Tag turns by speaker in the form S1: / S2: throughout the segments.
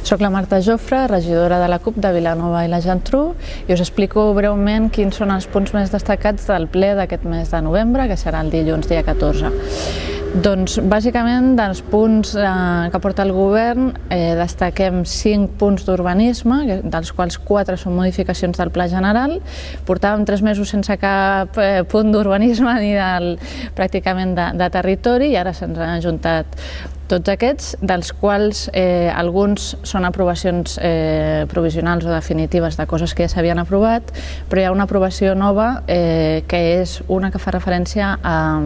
S1: Soc la Marta Jofre, regidora de la CUP de Vilanova i la Geltrú, i us explico breument quins són els punts més destacats del ple d'aquest mes de novembre, que serà el dilluns dia 14. Doncs, bàsicament, dels punts que porta el govern, destaquem 5 punts d'urbanisme, dels quals 4 són modificacions del Pla General. Portàvem 3 mesos sense cap punt d'urbanisme ni pràcticament de territori, i ara se'ns han ajuntat tots aquests, dels quals alguns són aprovacions provisionals o definitives de coses que ja s'havien aprovat, però hi ha una aprovació nova que és una que fa referència a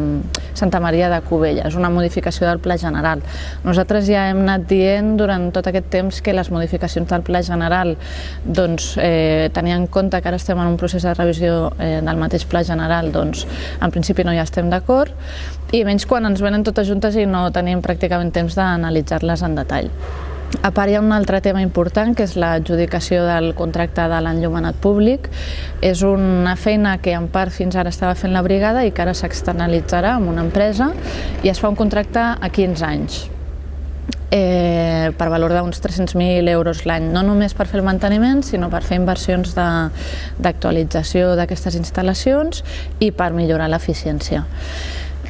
S1: Santa Maria de Cubelles, una modificació del Pla General. Nosaltres ja hem anat dient durant tot aquest temps que les modificacions del Pla General tenint en compte que ara estem en un procés de revisió del mateix Pla General, doncs en principi no hi estem d'acord, i menys quan ens venen totes juntes i no tenim pràcticament temps d'analitzar-les en detall. A part, hi ha un altre tema important, que és l'adjudicació del contracte de l'enllumenat públic. És una feina que en part fins ara estava fent la brigada i que ara s'externalitzarà amb una empresa, i es fa un contracte a 15 anys. Per valor d'uns 300.000 euros l'any, no només per fer el manteniment, sinó per fer inversions d'actualització d'aquestes instal·lacions i per millorar l'eficiència.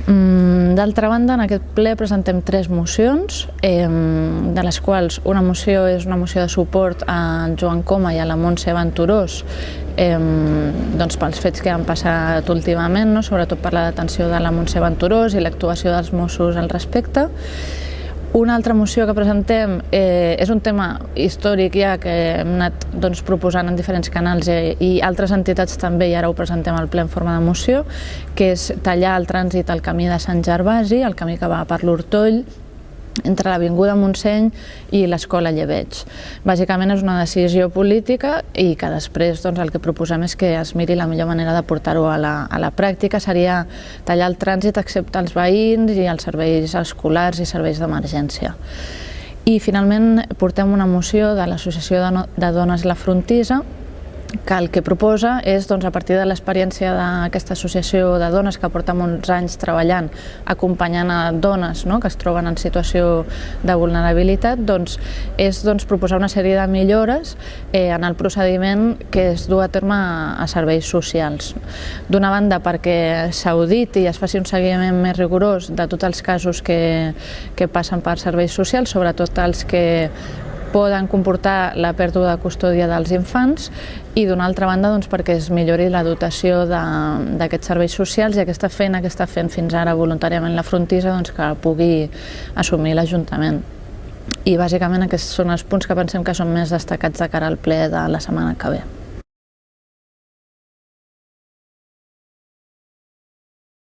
S1: D'altra banda, en aquest ple presentem 3 mocions, de les quals una moció és una moció de suport a Joan Coma i a la Montse Venturós, pels fets que han passat últimament, sobretot per la detenció de la Montse Venturós i l'actuació dels Mossos al respecte. Una altra moció que presentem és un tema històric ja que hem anat proposant en diferents canals i altres entitats també, i ara ho presentem al ple en forma de moció, que és tallar el trànsit al camí de Sant Gervasi, el camí que va per l'Hortoll, entre l'Avinguda Montseny i l'Escola Llebeig. Bàsicament és una decisió política i que després el que proposem és que es miri la millor manera de portar-ho a la pràctica. Seria tallar el trànsit excepte els veïns i els serveis escolars i serveis d'emergència. I finalment portem una moció de l'Associació de Dones La Frontissa, que el que proposa és, a partir de l'experiència d'aquesta associació de dones que porta molts anys treballant, acompanyant a dones que es troben en situació de vulnerabilitat, és proposar una sèrie de millores en el procediment que es du a terme a serveis socials. D'una banda, perquè s'auditi i es faci un seguiment més rigorós de tots els casos que passen per serveis socials, sobretot els que poden comportar la pèrdua de custòdia dels infants, i d'una altra banda perquè es millori la dotació d'aquests serveis socials i aquesta feina que està fent fins ara voluntàriament la Frontissa que pugui assumir l'Ajuntament. I bàsicament aquests són els punts que pensem que són més destacats de cara al ple de la setmana que ve.